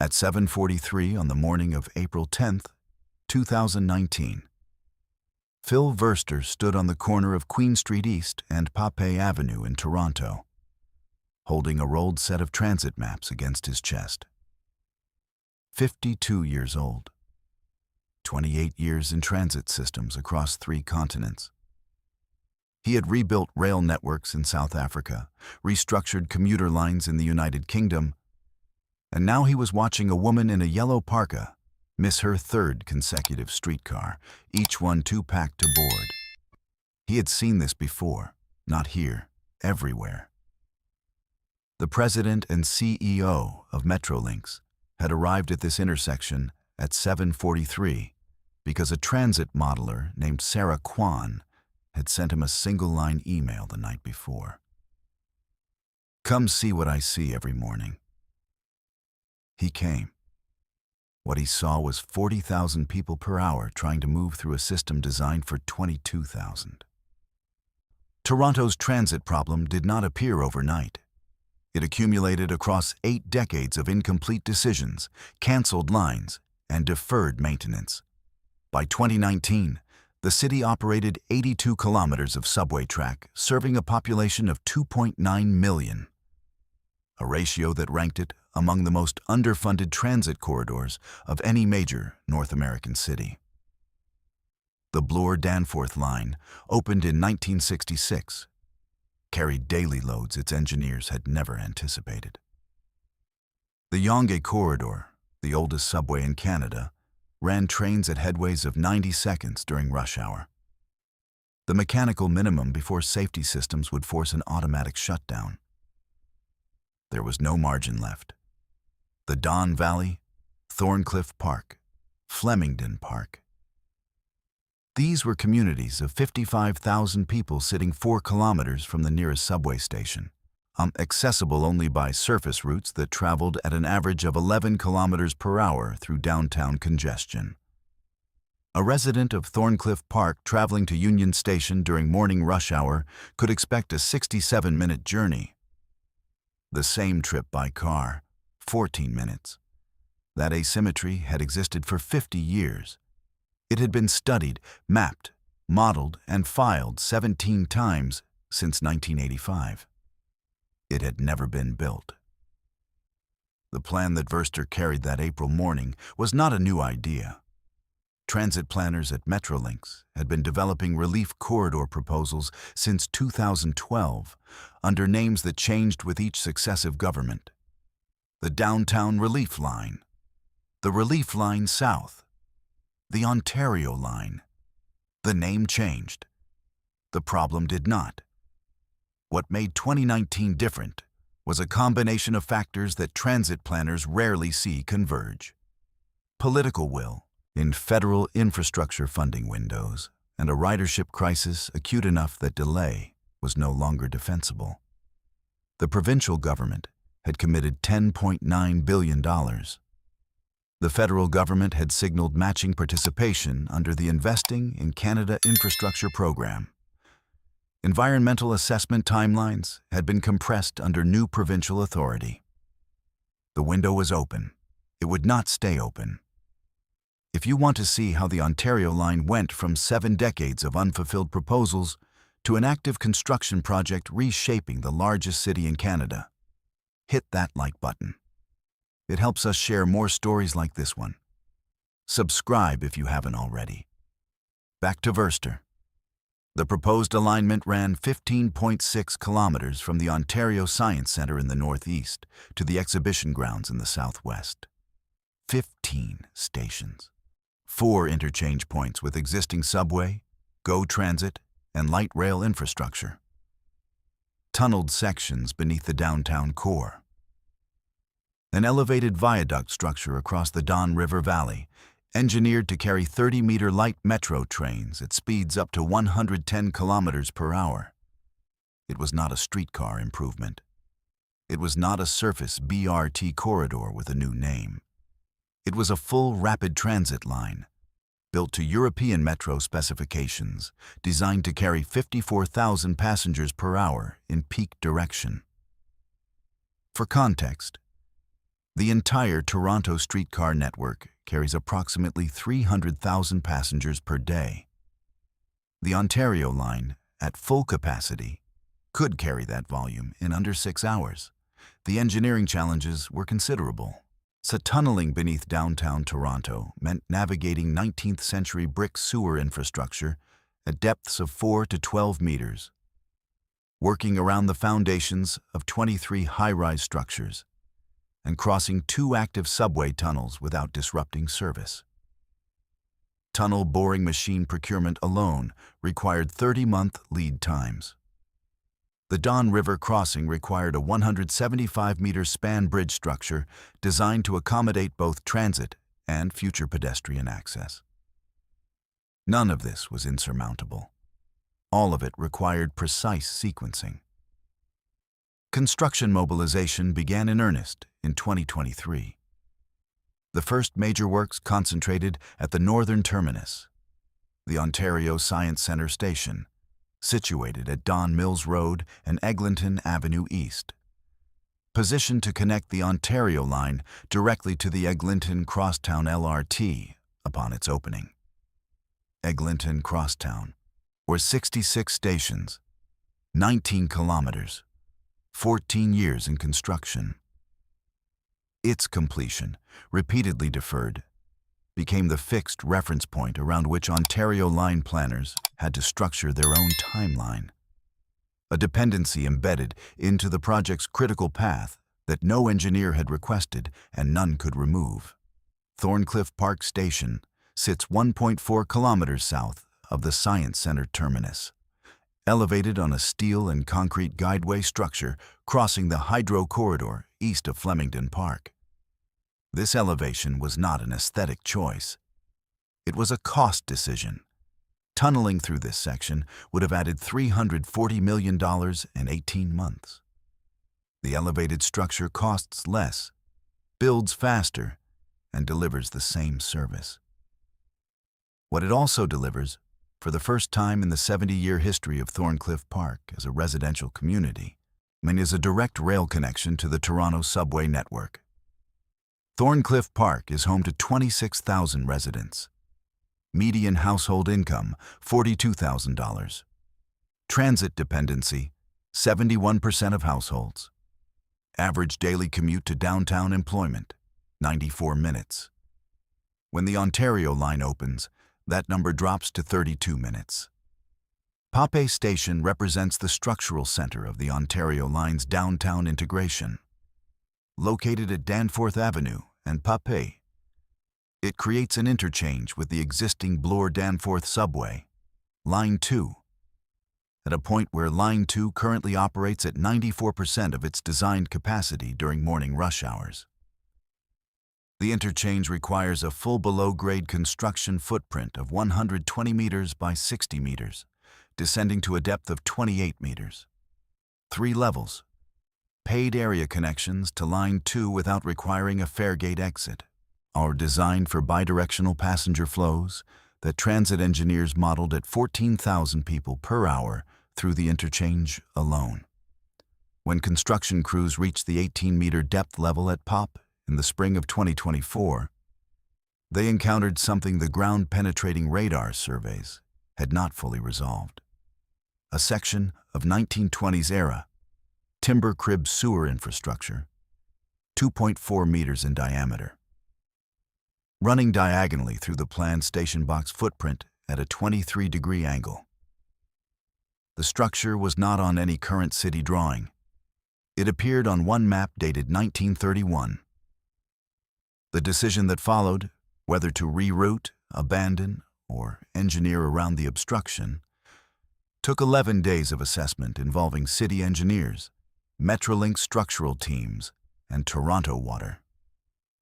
At 7:43 on the morning of April 10, 2019, Phil Verster stood on the corner of Queen Street East and Pape Avenue in Toronto, holding a rolled set of transit maps against his chest. 52 years old, 28 years in transit systems across 3 continents. He had rebuilt rail networks in South Africa, restructured commuter lines in the United Kingdom, and now he was watching a woman in a yellow parka miss her 3rd consecutive streetcar, each one too packed to board. He had seen this before, not here, everywhere. The president and CEO of Metrolinx had arrived at this intersection at 7:43 because a transit modeler named Sarah Kwan had sent him a single-line email the night before. "Come see what I see every morning." He came. What he saw was 40,000 people per hour trying to move through a system designed for 22,000. Toronto's transit problem did not appear overnight. It accumulated across 8 decades of incomplete decisions, canceled lines, and deferred maintenance. By 2019, the city operated 82 kilometers of subway track, serving a population of 2.9 million, a ratio that ranked it among the most underfunded transit corridors of any major North American city. The Bloor-Danforth line, opened in 1966, carried daily loads its engineers had never anticipated. The Yonge Corridor, the oldest subway in Canada, ran trains at headways of 90 seconds during rush hour, the mechanical minimum before safety systems would force an automatic shutdown. There was no margin left. The Don Valley, Thorncliffe Park, Flemingdon Park. These were communities of 55,000 people sitting 4 kilometers from the nearest subway station, accessible only by surface routes that traveled at an average of 11 kilometers per hour through downtown congestion. A resident of Thorncliffe Park traveling to Union Station during morning rush hour could expect a 67-minute journey. The same trip by car, 14 minutes. That asymmetry had existed for 50 years. It had been studied, mapped, modeled, and filed 17 times since 1985. It had never been built. The plan that Verster carried that April morning was not a new idea. Transit planners at Metrolinx had been developing relief corridor proposals since 2012 under names that changed with each successive government. The Downtown Relief Line, the Relief Line South, the Ontario Line. The name changed. The problem did not. What made 2019 different was a combination of factors that transit planners rarely see converge. Political will in federal infrastructure funding windows and a ridership crisis acute enough that delay was no longer defensible. The provincial government had committed $10.9 billion. The federal government had signaled matching participation under the Investing in Canada Infrastructure Program. Environmental assessment timelines had been compressed under new provincial authority. The window was open. It would not stay open. If you want to see how the Ontario line went from 7 decades of unfulfilled proposals to an active construction project reshaping the largest city in Canada, hit that like button. It helps us share more stories like this one. Subscribe if you haven't already. Back to Verster. The proposed alignment ran 15.6 kilometers from the Ontario Science Centre in the northeast to the exhibition grounds in the southwest. 15 stations. 4 interchange points with existing subway, GO Transit, and light rail infrastructure. Tunneled sections beneath the downtown core. An elevated viaduct structure across the Don River Valley, engineered to carry 30-meter light metro trains at speeds up to 110 kilometers per hour. It was not a streetcar improvement. It was not a surface BRT corridor with a new name. It was a full rapid transit line, built to European metro specifications, designed to carry 54,000 passengers per hour in peak direction. For context, The entire Toronto streetcar network carries approximately 300,000 passengers per day. The Ontario line, at full capacity, could carry that volume in under 6 hours. The engineering challenges were considerable. So tunneling beneath downtown Toronto meant navigating 19th-century brick sewer infrastructure at depths of 4 to 12 meters, working around the foundations of 23 high-rise structures, and crossing 2 active subway tunnels without disrupting service. Tunnel boring machine procurement alone required 30-month lead times. The Don River crossing required a 175-meter span bridge structure designed to accommodate both transit and future pedestrian access. None of this was insurmountable. All of it required precise sequencing. Construction mobilization began in earnest in 2023. The first major works concentrated at the northern terminus, the Ontario Science Centre Station, situated at Don Mills Road and Eglinton Avenue East. Positioned to connect the Ontario line directly to the Eglinton Crosstown LRT upon its opening. Eglinton Crosstown, or 66 stations, 19 kilometres, 14 years in construction. Its completion, repeatedly deferred, became the fixed reference point around which Ontario line planners had to structure their own timeline. A dependency embedded into the project's critical path that no engineer had requested and none could remove. Thorncliffe Park Station sits 1.4 kilometres south of the Science Centre terminus, elevated on a steel and concrete guideway structure crossing the Hydro Corridor east of Flemingdon Park. This elevation was not an aesthetic choice. It was a cost decision. Tunneling through this section would have added $340 million in 18 months. The elevated structure costs less, builds faster, and delivers the same service. What it also delivers, for the first time in the 70-year history of Thorncliffe Park as a residential community, is a direct rail connection to the Toronto subway network. Thorncliffe Park is home to 26,000 residents. Median household income, $42,000. Transit dependency, 71% of households. Average daily commute to downtown employment, 94 minutes. When the Ontario line opens, that number drops to 32 minutes. Pape Station represents the structural center of the Ontario line's downtown integration. Located at Danforth Avenue and Pape, it creates an interchange with the existing Bloor-Danforth subway, Line 2, at a point where Line 2 currently operates at 94% of its designed capacity during morning rush hours. The interchange requires a full below-grade construction footprint of 120 meters by 60 meters, descending to a depth of 28 meters. 3 levels. Paid area connections to Line 2 without requiring a faregate exit, are designed for bidirectional passenger flows that transit engineers modeled at 14,000 people per hour through the interchange alone. When construction crews reached the 18-meter depth level at POP in the spring of 2024, they encountered something the ground-penetrating radar surveys had not fully resolved. A section of 1920s-era timber crib sewer infrastructure, 2.4 meters in diameter, running diagonally through the planned station box footprint at a 23-degree angle. The structure was not on any current city drawing. It appeared on one map dated 1931. The decision that followed, whether to reroute, abandon, or engineer around the obstruction, took 11 days of assessment involving city engineers, Metrolink structural teams, and Toronto Water.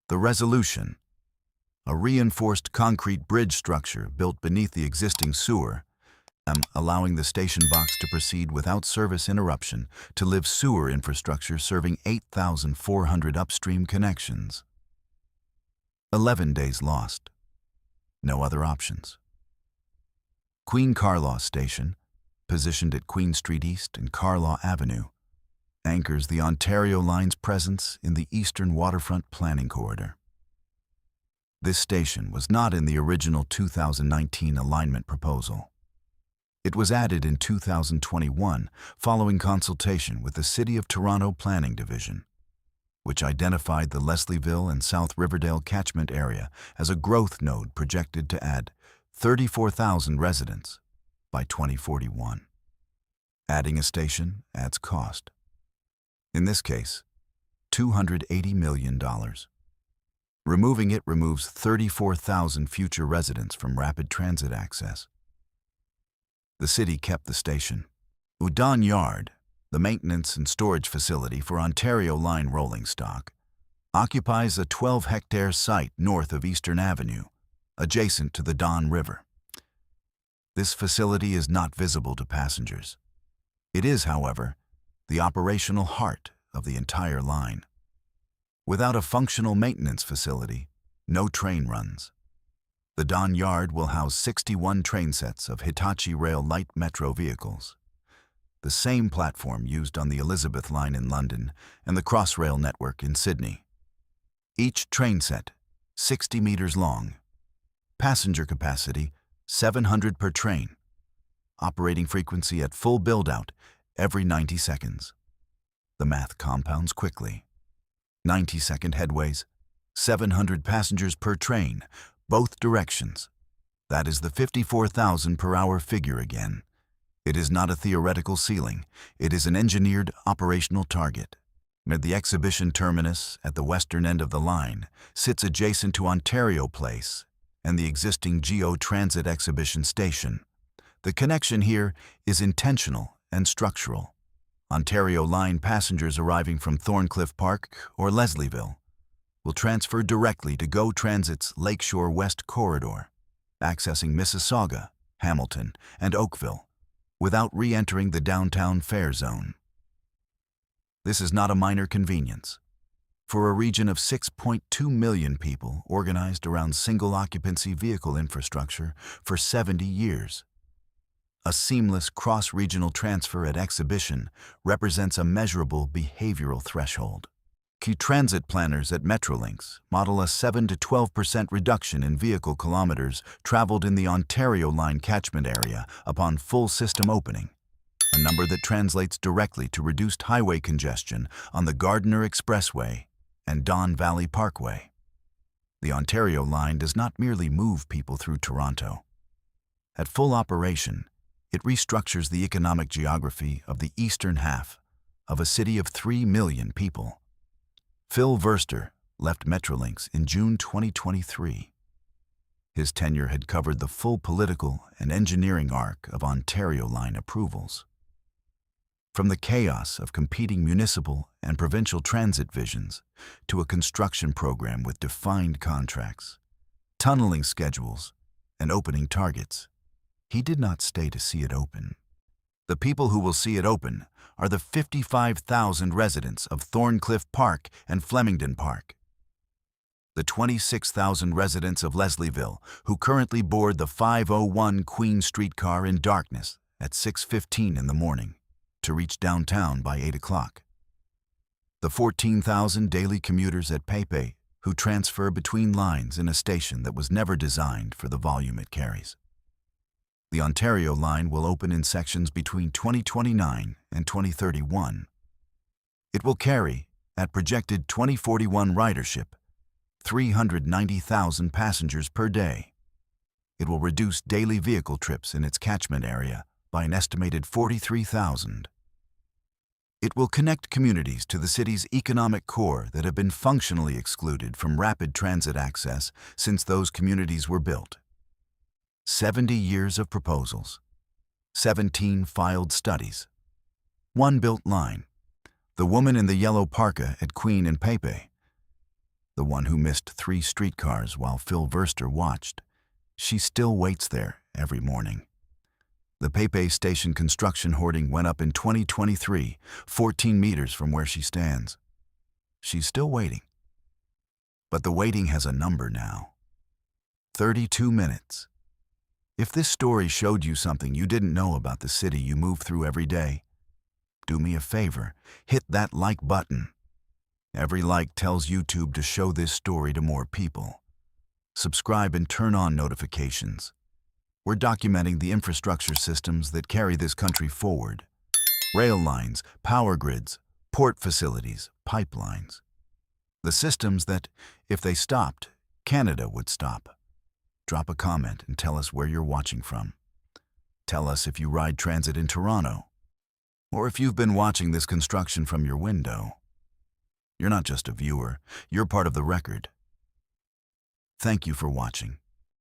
The resolution, a reinforced concrete bridge structure built beneath the existing sewer, allowing the station box to proceed without service interruption to live sewer infrastructure serving 8,400 upstream connections. 11 days lost. No other options. Queen Carlaw Station, positioned at Queen Street East and Carlaw Avenue, anchors the Ontario Line's presence in the Eastern Waterfront Planning Corridor. This station was not in the original 2019 alignment proposal. It was added in 2021 following consultation with the City of Toronto Planning Division, which identified the Leslieville and South Riverdale catchment area as a growth node projected to add 34,000 residents by 2041. Adding a station adds cost. In this case, $280 million. Removing it removes 34,000 future residents from rapid transit access. The city kept the station. Udon Yard, the maintenance and storage facility for Ontario Line rolling stock, occupies a 12-hectare site north of Eastern Avenue, adjacent to the Don River. This facility is not visible to passengers. It is, however, the operational heart of the entire line. Without a functional maintenance facility, no train runs. The Don Yard will house 61 train sets of Hitachi Rail light metro vehicles, the same platform used on the Elizabeth Line in London and the Crossrail network in Sydney. Each train set, 60 meters long. Passenger capacity, 700 per train. Operating frequency at full build-out every 90 seconds. The math compounds quickly. 90-second headways, 700 passengers per train, both directions. That is the 54,000 per hour figure again. It is not a theoretical ceiling. It is an engineered operational target. The exhibition terminus at the western end of the line sits adjacent to Ontario Place and the existing GO Transit Exhibition Station. The connection here is intentional and structural. Ontario Line passengers arriving from Thorncliffe Park or Leslieville will transfer directly to GO Transit's Lakeshore West Corridor, accessing Mississauga, Hamilton, and Oakville, without re-entering the downtown fare zone. This is not a minor convenience. For a region of 6.2 million people organized around single-occupancy vehicle infrastructure for 70 years, a seamless cross-regional transfer at exhibition represents a measurable behavioral threshold. Key transit planners at Metrolinx model a 7 to 12% reduction in vehicle kilometers traveled in the Ontario Line catchment area upon full system opening, a number that translates directly to reduced highway congestion on the Gardiner Expressway and Don Valley Parkway. The Ontario Line does not merely move people through Toronto. At full operation, it restructures the economic geography of the eastern half of a city of 3 million people. Phil Verster left Metrolinx in June 2023. His tenure had covered the full political and engineering arc of Ontario Line approvals. From the chaos of competing municipal and provincial transit visions to a construction program with defined contracts, tunneling schedules, and opening targets, he did not stay to see it open. The people who will see it open are the 55,000 residents of Thorncliffe Park and Flemingdon Park. The 26,000 residents of Leslieville who currently board the 501 Queen streetcar in darkness at 6:15 in the morning to reach downtown by 8 o'clock. The 14,000 daily commuters at Pepe who transfer between lines in a station that was never designed for the volume it carries. The Ontario Line will open in sections between 2029 and 2031. It will carry, at projected 2041 ridership, 390,000 passengers per day. It will reduce daily vehicle trips in its catchment area by an estimated 43,000. It will connect communities to the city's economic core that have been functionally excluded from rapid transit access since those communities were built. 70 years of proposals, 17 filed studies, 1 built line, the woman in the yellow parka at Queen and Pepe, the one who missed 3 streetcars while Phil Verster watched. She still waits there every morning. The Pepe station construction hoarding went up in 2023, 14 meters from where she stands. She's still waiting. But the waiting has a number now. 32 minutes. If this story showed you something you didn't know about the city you move through every day, do me a favor, hit that like button. Every like tells YouTube to show this story to more people. Subscribe and turn on notifications. We're documenting the infrastructure systems that carry this country forward. Rail lines, power grids, port facilities, pipelines. The systems that, if they stopped, Canada would stop. Drop a comment and tell us where you're watching from. Tell us if you ride transit in Toronto, or if you've been watching this construction from your window. You're not just a viewer, you're part of the record. Thank you for watching.